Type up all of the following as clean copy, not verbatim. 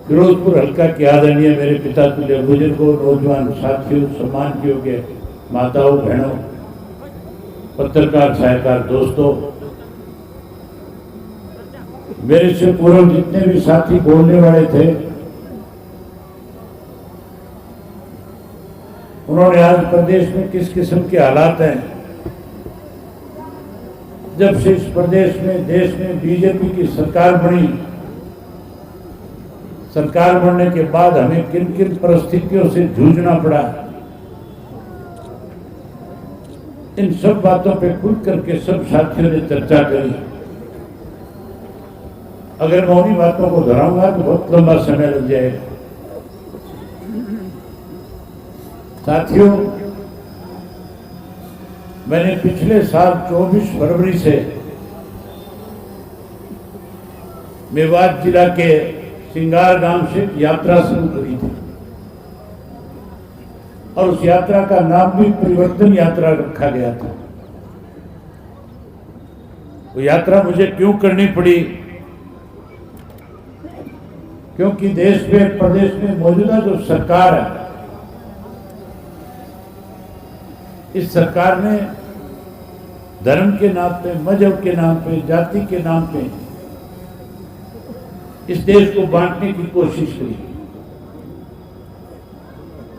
फिरोजपुर हल्का के आदरणीय मेरे पिता तुल्य बुजुर्गों, नौजवान साथियों, सम्मान के योग्य माताओं, बहनों, पत्रकार सहायकार दोस्तों, मेरे से पूर्व जितने भी साथी बोलने वाले थे, उन्होंने आज प्रदेश में किस किस्म के हालात हैं, जब से इस प्रदेश में, देश में बीजेपी की सरकार बनी, सरकार बनने के बाद हमें किन किन परिस्थितियों से जूझना पड़ा, इन सब बातों पे खुल करके सब साथियों ने चर्चा करी। अगर मैं उन्हीं बातों को दोहराऊंगा तो बहुत लंबा समय लग जाएगा। साथियों, मैंने पिछले साल 24 फरवरी से मेवात जिला के सिंगार गांव से यात्रा शुरू करी थी और उस यात्रा का नाम भी परिवर्तन यात्रा रखा गया था। वो यात्रा मुझे क्यों करनी पड़ी? क्योंकि देश में, प्रदेश में मौजूदा जो सरकार है, इस सरकार ने धर्म के नाम पे, मजहब के नाम पे, जाति के नाम पे इस देश को बांटने की कोशिश की।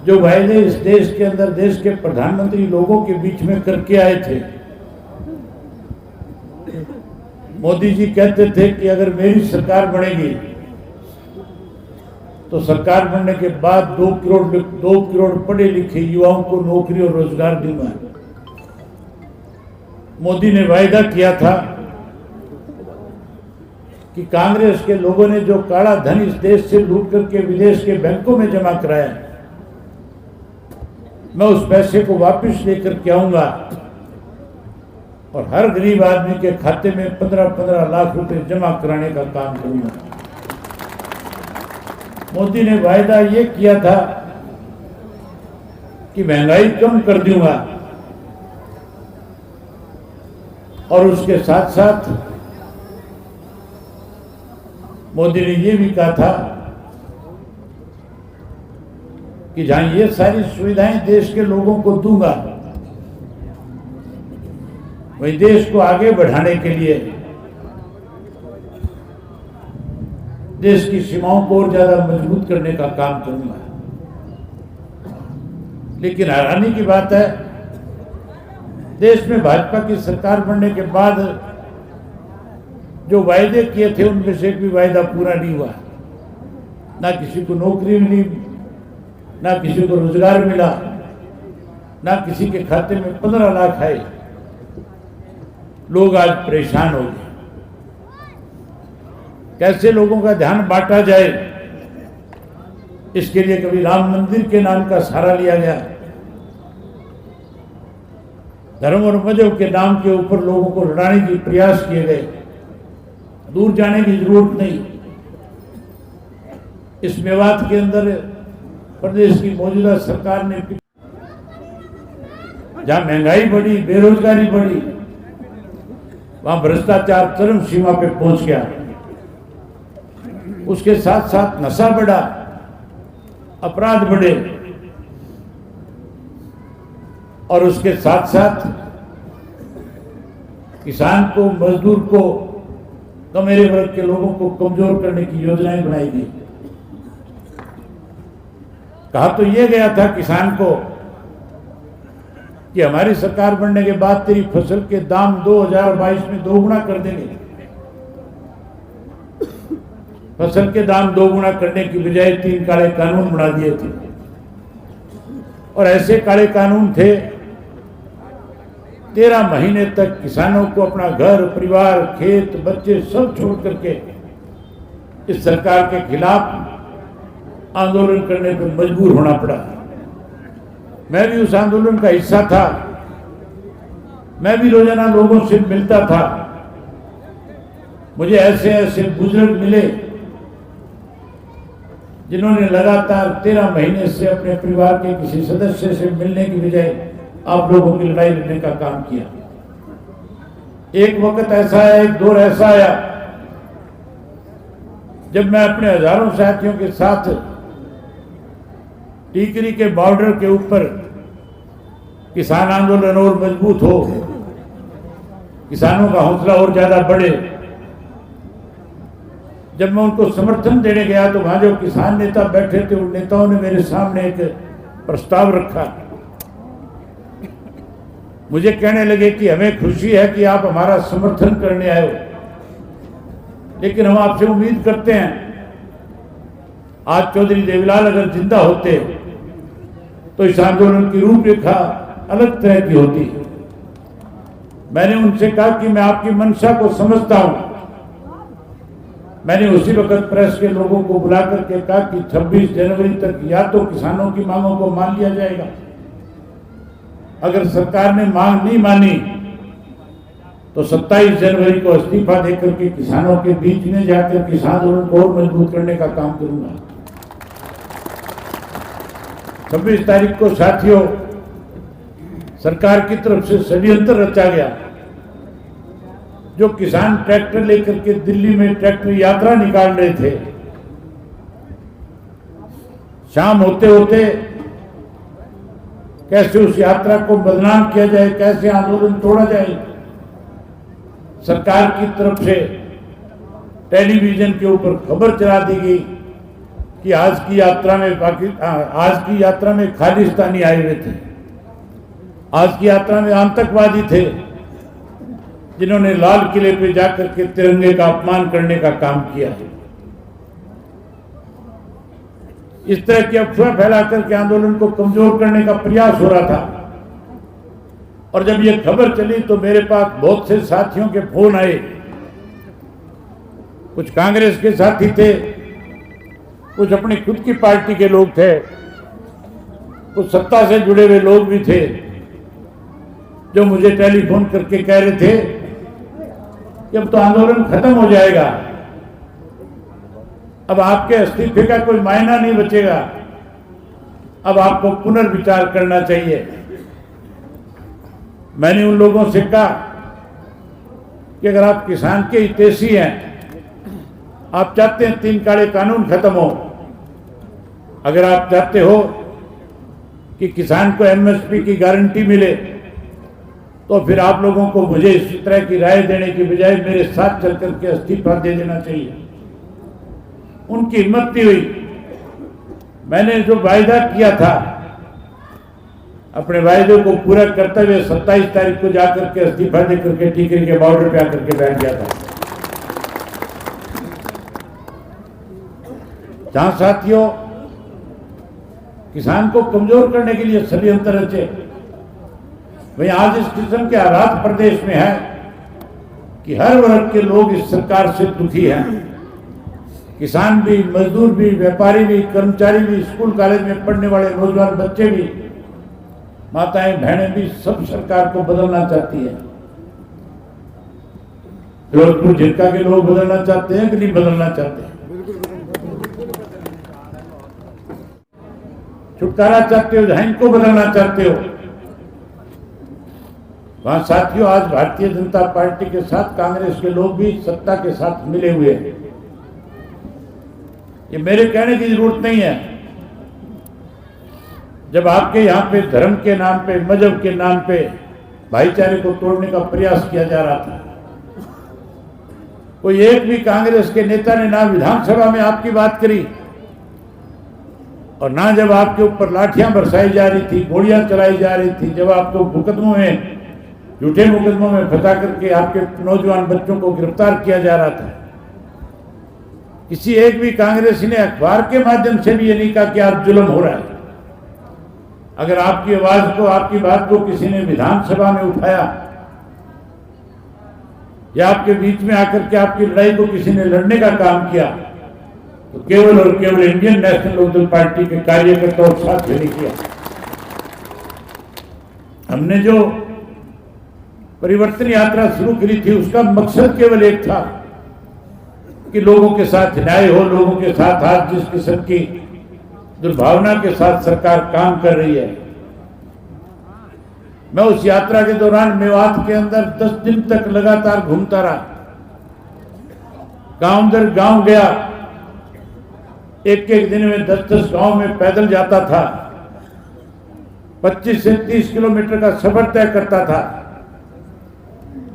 जो वायदे इस देश के अंदर, देश के प्रधानमंत्री लोगों के बीच में करके आए थे, मोदी जी कहते थे कि अगर मेरी सरकार बनेगी तो सरकार बनने के बाद 2 करोड़ पढ़े लिखे युवाओं को नौकरी और रोजगार दूंगा। मोदी ने वायदा किया था कि कांग्रेस के लोगों ने जो काला धन इस देश से लूट करके विदेश के बैंकों में जमा कराया, मैं उस पैसे को वापस लेकर के आऊंगा और हर गरीब आदमी के खाते में 15-15 लाख रुपए जमा कराने का काम करूंगा। मोदी ने वायदा ये किया था कि महंगाई कम कर दूंगा और उसके साथ साथ मोदी ने ये भी कहा था कि जहां ये सारी सुविधाएं देश के लोगों को दूंगा, वही देश को आगे बढ़ाने के लिए, देश की सीमाओं को और ज्यादा मजबूत करने का काम करूंगा। लेकिन हैरानी की बात है, देश में भाजपा की सरकार बनने के बाद जो वायदे किए थे उनमें से एक भी वायदा पूरा नहीं हुआ। ना किसी को नौकरी मिली, ना किसी को रोजगार मिला, ना किसी के खाते में 15 लाख आए। लोग आज परेशान हो गए। कैसे लोगों का ध्यान बांटा जाए, इसके लिए कभी राम मंदिर के नाम का सहारा लिया गया, धर्म और मजहब के नाम के ऊपर लोगों को लड़ाने के प्रयास किए गए। दूर जाने की जरूरत नहीं। इस मेवात के अंदर प्रदेश की मौजूदा सरकार ने, जहां महंगाई बढ़ी, बेरोजगारी बढ़ी, वहां भ्रष्टाचार चरम सीमा पे पहुंच गया। उसके साथ साथ नशा बढ़ा, अपराध बढ़े और उसके साथ साथ किसान को, मजदूर को, कमेरे वर्ग के लोगों को कमजोर करने की योजनाएं बनाई गई। कहा तो यह गया था किसान को कि हमारी सरकार बनने के बाद तेरी फसल के दाम 2022 में 2 गुना कर देंगे। फसल के दाम 2 गुना करने की बजाय 3 काले कानून बना दिए थे और ऐसे काले कानून थे 13 महीने तक किसानों को अपना घर, परिवार, खेत, बच्चे सब छोड़ करके इस सरकार के खिलाफ आंदोलन करने पर मजबूर होना पड़ा। मैं भी उस आंदोलन का हिस्सा था। मैं भी रोजाना लोगों से मिलता था। मुझे ऐसे ऐसे बुजुर्ग मिले जिन्होंने लगातार 13 महीने से अपने परिवार के किसी सदस्य से मिलने की बजाय आप लोगों की लड़ाई लड़ने का काम किया। एक वक्त ऐसा आया, एक दौर ऐसा आया जब मैं अपने हजारों साथियों के साथ टीकरी के बॉर्डर के ऊपर किसान आंदोलन और मजबूत हो, किसानों का हौसला और ज्यादा बढ़े, जब मैं उनको समर्थन देने गया तो वहां जो किसान नेता बैठे थे उन नेताओं ने मेरे सामने एक प्रस्ताव रखा। मुझे कहने लगे कि हमें खुशी है कि आप हमारा समर्थन करने आए हो, लेकिन हम आपसे उम्मीद करते हैं आज चौधरी देवीलाल अगर जिंदा होते तो इस आंदोलन की रूपरेखा अलग तरह की होती। मैंने उनसे कहा कि मैं आपकी मंशा को समझता हूं। मैंने उसी वक्त प्रेस के लोगों को बुला करके कहा कि 26 जनवरी तक या तो किसानों की मांगों को मान लिया जाएगा, अगर सरकार ने मांग नहीं मानी तो 27 जनवरी को इस्तीफा देकर के किसानों के बीच में जाकर किसान आंदोलन को और मजबूत करने का काम करूंगा। 26 तारीख को साथियों सरकार की तरफ से षड्यंत्र रचा गया। जो किसान ट्रैक्टर लेकर के दिल्ली में ट्रैक्टर यात्रा निकाल रहे थे, शाम होते होते कैसे उस यात्रा को बदनाम किया जाए, कैसे आंदोलन तोड़ा जाए, सरकार की तरफ से टेलीविजन के ऊपर खबर चला दी गई कि आज की यात्रा में खालिस्तानी आए हुए थे, आज की यात्रा में आतंकवादी थे जिन्होंने लाल किले पे जाकर के तिरंगे का अपमान करने का काम किया। इस तरह की अफवाह फैलाकर के आंदोलन को कमजोर करने का प्रयास हो रहा था। और जब यह खबर चली तो मेरे पास बहुत से साथियों के फोन आए। कुछ कांग्रेस के साथी थे, कुछ अपनी खुद की पार्टी के लोग थे, कुछ सत्ता से जुड़े हुए लोग भी थे, जो मुझे टेलीफोन करके कह रहे थे कि अब तो आंदोलन खत्म हो जाएगा, अब आपके इस्तीफे का कोई मायना नहीं बचेगा, अब आपको पुनर्विचार करना चाहिए। मैंने उन लोगों से कहा कि अगर आप किसान के हितैषी हैं, आप चाहते हैं 3 काले कानून खत्म हो, अगर आप चाहते हो कि किसान को एमएसपी की गारंटी मिले, तो फिर आप लोगों को मुझे इस तरह की राय देने की बजाय मेरे साथ चल करके इस्तीफा दे देना चाहिए। उनकी हिम्मत नहीं हुई। मैंने जो वायदा किया था, अपने वायदे को पूरा करते हुए 27 तारीख को जाकर के इस्तीफा देकर के टीकरी के बॉर्डर पे आकर के बैठ गया था। जहां साथियों किसान को कमजोर करने के लिए षड्यंत्र रचे, वहीं आज इस किस्म के हालात प्रदेश में है कि हर वर्ग के लोग इस सरकार से दुखी हैं। किसान भी, मजदूर भी, व्यापारी भी, कर्मचारी भी, स्कूल कॉलेज में पढ़ने वाले नौजवान बच्चे भी, माताएं बहनें भी, सब सरकार को बदलना चाहती है। फिरोजपुर झिरका के लोग बदलना चाहते हैं कि नहीं बदलना चाहते हैं? छुटकारा चाहते हो, जहां इनको बदलना चाहते हो। वहां साथियों आज भारतीय जनता पार्टी के साथ कांग्रेस के लोग भी सत्ता के साथ मिले हुए हैं। ये मेरे कहने की जरूरत नहीं है। जब आपके यहाँ पे धर्म के नाम पे, मजहब के नाम पे भाईचारे को तोड़ने का प्रयास किया जा रहा था, कोई एक भी कांग्रेस के नेता ने ना विधानसभा में आपकी बात करी और ना जब आपके ऊपर लाठियां बरसाई जा रही थी, गोलियां चलाई जा रही थी, जब आपको मुकदमों में, झूठे मुकदमों में फंसा करके आपके नौजवान बच्चों को गिरफ्तार किया जा रहा था, किसी एक भी कांग्रेसी ने अखबार के माध्यम से भी ये नहीं कहा कि आप जुल्म हो रहा है। अगर आपकी आवाज को, आपकी बात को किसी ने विधानसभा में उठाया या आपके बीच में आकर के आपकी लड़ाई को किसी ने लड़ने का काम किया, तो केवल और केवल इंडियन नेशनल लोकदल पार्टी के कार्यकर्ताओं के साथ नहीं किया। हमने जो परिवर्तन यात्रा शुरू करी थी, उसका मकसद केवल एक था कि लोगों के साथ न्याय हो, लोगों के साथ आज जिस किस्म की दुर्भावना के साथ सरकार काम कर रही है। मैं उस यात्रा के दौरान मेवात के अंदर 10 दिन तक लगातार घूमता रहा, गांव दर गांव गया, एक एक दिन में 10-10 गांव में पैदल जाता था, 25 से 30 किलोमीटर का सफर तय करता था।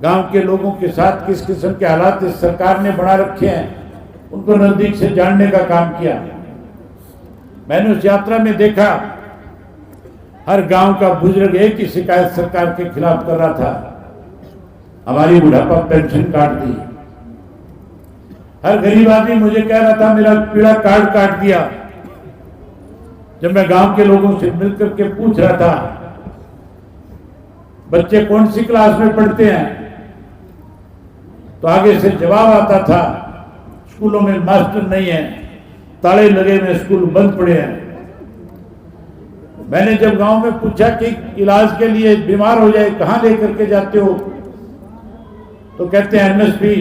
गांव के लोगों के साथ किस किस्म के हालात इस सरकार ने बना रखे हैं उनको नजदीक से जानने का काम किया। मैंने उस यात्रा में देखा हर गांव का बुजुर्ग एक ही शिकायत सरकार के खिलाफ कर रहा था, हमारी बुढ़ापा पेंशन काट दी। हर गरीब आदमी मुझे कह रहा था मेरा पीड़ा कार्ड काट दिया। जब मैं गांव के लोगों से मिलकर के पूछ रहा था बच्चे कौन सी क्लास में पढ़ते हैं, तो आगे से जवाब आता था स्कूलों में मास्टर नहीं है, ताले लगे हुए स्कूल बंद पड़े हैं। मैंने जब गांव में पूछा कि इलाज के लिए बीमार हो जाए कहां लेकर के जाते हो, तो कहते हैं एमएसपी,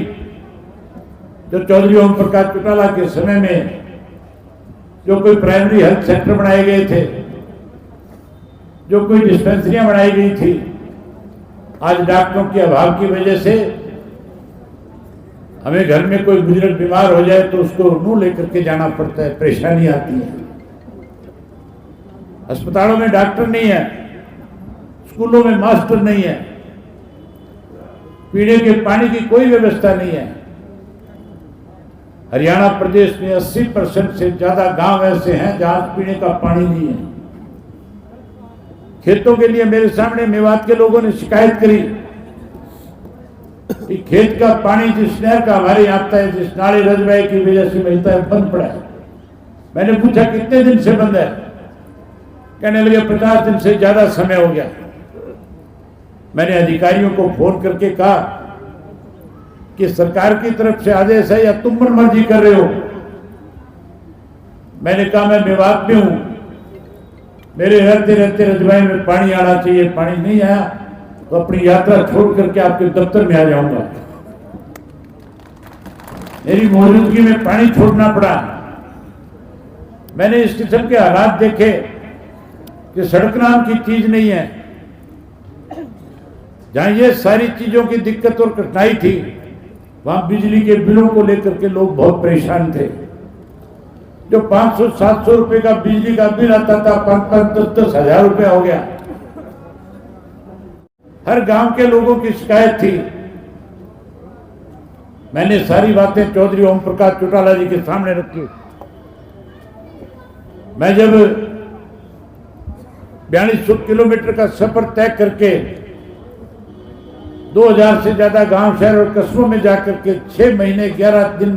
जो चौधरी ओम प्रकाश चौटाला के समय में जो कोई प्राइमरी हेल्थ सेंटर बनाए गए थे, जो कोई डिस्पेंसरियां बनाई गई थी, आज डॉक्टरों के अभाव की वजह से हमें घर में कोई बुजुर्ग बीमार हो जाए तो उसको मुंह लेकर के जाना पड़ता है, परेशानी आती है। अस्पतालों में डॉक्टर नहीं है, स्कूलों में मास्टर नहीं है, पीने के पानी की कोई व्यवस्था नहीं है। हरियाणा प्रदेश में 80% से ज्यादा गांव ऐसे हैं जहां पीने का पानी नहीं है। खेतों के लिए मेरे सामने मेवात के लोगों ने शिकायत करी कि खेत का पानी जिस नहर का हमारे यहाँ आता है, जिस नाले रजवाई की वजह से मिलता है, बंद पड़ा है। मैंने पूछा कितने दिन से बंद है, कहने लगे 50 दिन से ज्यादा समय हो गया। मैंने अधिकारियों को फोन करके कहा कि सरकार की तरफ से आदेश है या तुम मनमर्जी कर रहे हो। मैंने कहा मैं मेवात में हूं, मेरे रहते रहते रजवाई में पानी आना चाहिए, पानी नहीं आया तो अपनी यात्रा छोड़ करके आपके दफ्तर में आ जाऊंगा। मेरी मौजूदगी में पानी छोड़ना पड़ा। मैंने इस किस्म के हालात देखे कि सड़क नाम की चीज नहीं है। जहां ये सारी चीजों की दिक्कत और कठिनाई थी, वहां बिजली के बिलों को लेकर के लोग बहुत परेशान थे। जो 500-700 रुपए का बिजली का बिल आता था, 5-10 हजार रुपया हो गया। हर गांव के लोगों की शिकायत थी। मैंने सारी बातें चौधरी ओम प्रकाश चौटाला जी के सामने रखी। मैं जब 4200 किलोमीटर का सफर तय करके 2000 से ज्यादा गांव, शहर और कस्बों में जाकर के 6 महीने 11 दिन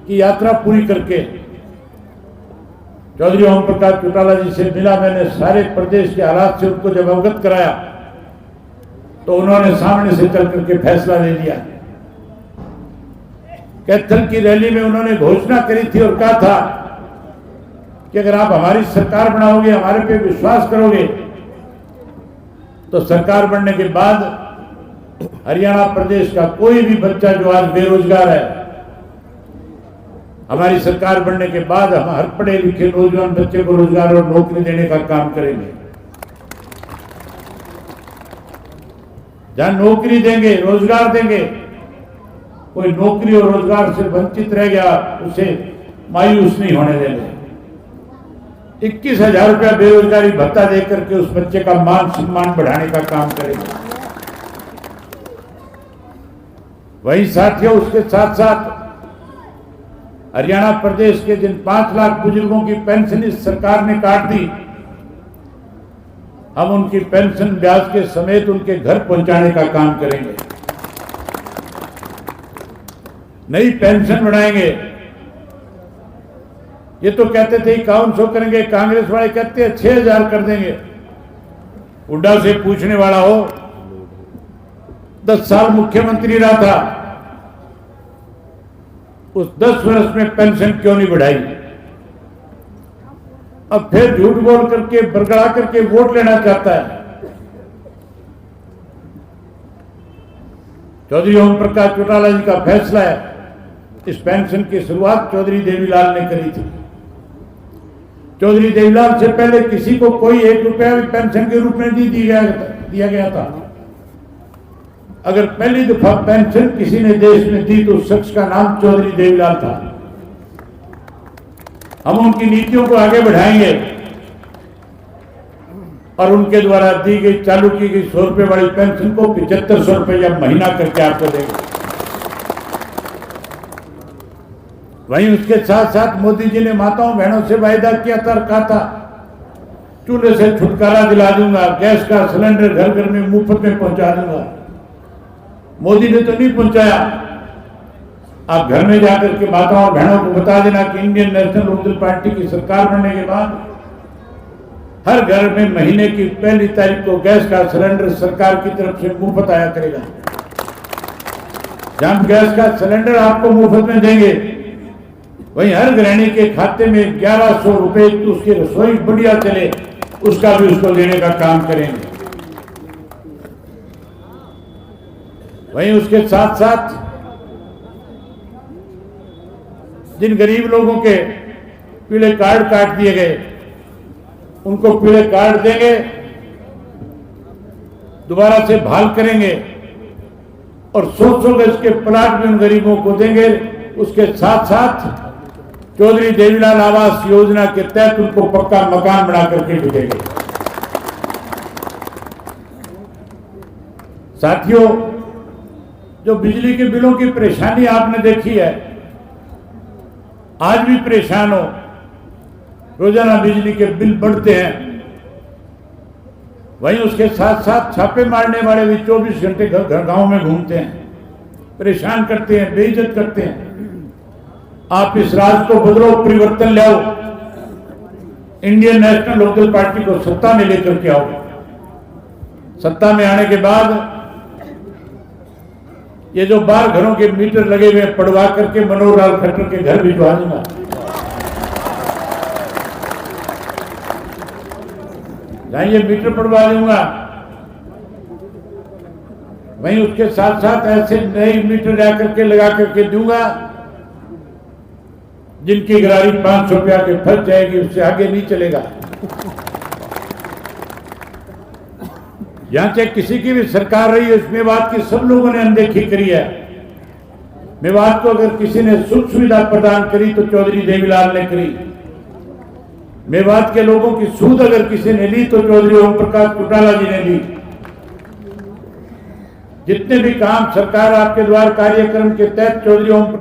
की यात्रा पूरी करके चौधरी ओम प्रकाश चौटाला जी से मिला। मैंने सारे प्रदेश के हालात से उनको जब अवगत कराया तो उन्होंने सामने से चल करके फैसला ले लिया। कैथल की रैली में उन्होंने घोषणा करी थी और कहा था कि अगर आप हमारी सरकार बनाओगे, हमारे पे विश्वास करोगे, तो सरकार बनने के बाद हरियाणा प्रदेश का कोई भी बच्चा जो आज बेरोजगार है, हमारी सरकार बनने के बाद हम हर पढ़े लिखे नौजवान बच्चे को रोजगार और नौकरी देने का काम करेंगे। जहां नौकरी देंगे, रोजगार देंगे, कोई नौकरी और रोजगार से वंचित रह गया उसे मायूस नहीं होने देंगे। 21,000 रुपया बेरोजगारी भत्ता देकर के उस बच्चे का मान सम्मान बढ़ाने का काम करेंगे। वही साथियों, उसके साथ साथ हरियाणा प्रदेश के जिन 5 लाख बुजुर्गों की पेंशन इस सरकार ने काट दी, हम उनकी पेंशन ब्याज के समेत उनके घर पहुंचाने का काम करेंगे। नई पेंशन बढ़ाएंगे। ये तो कहते थे 5100 करेंगे, कांग्रेस वाले कहते हैं 6000 कर देंगे। हुड्डा से पूछने वाला हो, 10 साल मुख्यमंत्री रहा था, उस 10 वर्ष में पेंशन क्यों नहीं बढ़ाई? अब फिर झूठ बोल करके, बरगड़ा करके वोट लेना चाहता है। चौधरी ओम प्रकाश चौटाला जी का फैसला है। इस पेंशन की शुरुआत चौधरी देवीलाल ने करी थी। चौधरी देवीलाल से पहले किसी को कोई 1 रुपया भी पेंशन के रूप में नहीं दिया गया था। अगर पहली दफा पेंशन किसी ने देश में दी तो उस शख्स का नाम चौधरी देवीलाल था। हम उनकी नीतियों को आगे बढ़ाएंगे और उनके द्वारा दी गई चालू की गई 100 रुपए वाली पेंशन को 7500 रुपया महीना करके आपको देंगे। वहीं उसके साथ साथ मोदी जी ने माताओं बहनों से वायदा किया था, कहा था चूल्हे से छुटकारा दिला दूंगा, गैस का सिलेंडर घर घर में मुफ्त में पहुंचा दूंगा। मोदी ने तो नहीं पहुंचाया। आप घर में जाकर के माताओं और बहनों को बता देना कि इंडियन नेशनल लोकदल पार्टी की सरकार बनने के बाद हर घर में महीने की पहली तारीख को गैस का सिलेंडर सरकार की तरफ से मुफ्त आया करेगा। जब गैस का सिलेंडर आपको मुफ्त में देंगे, वहीं हर गृहिणी के खाते में 1100 रुपए उसकी रसोई बढ़िया चले उसका भी उसको देने का काम करेंगे। वहीं उसके साथ साथ जिन गरीब लोगों के पीले कार्ड काट दिए गए उनको पीले कार्ड देंगे, दोबारा से बहाल करेंगे और 100 गज के प्लाट भी उन गरीबों को देंगे। उसके साथ साथ चौधरी देवीलाल आवास योजना के तहत उनको पक्का मकान बना करके भी देंगे। साथियों, जो बिजली के बिलों की परेशानी आपने देखी है, आज भी परेशान हो, रोजाना बिजली के बिल बढ़ते हैं। वहीं उसके साथ साथ छापे मारने वाले भी 24 घंटे गांव में घूमते हैं, परेशान करते हैं, बेइज्जत करते हैं। आप इस राज को बदलो, परिवर्तन ले आओ, इंडियन नेशनल लोकदल पार्टी को सत्ता में लेकर के आओ। सत्ता में आने के बाद ये जो बाहर घरों के मीटर लगे हुए पड़वा करके मनोहर लाल खट्टर के घर भिजवा दूंगा। जहां ये मीटर पड़वा दूंगा, वहीं उसके साथ साथ ऐसे नए मीटर जाकर के लगा करके दूंगा जिनकी गरारी 500 रुपया के फंस जाएगी, उससे आगे नहीं चलेगा। यहां चाहे किसी की भी सरकार रही है, उस मेवात की सब लोगों ने अनदेखी करी है। मेवात को अगर किसी ने सुख सुविधा प्रदान करी तो चौधरी देवीलाल ने करी। मेवात के लोगों की सूद अगर किसी ने ली तो चौधरी ओम प्रकाश चौटाला जी ने ली। जितने भी काम सरकार आपके द्वार कार्यक्रम के तहत चौधरी ओम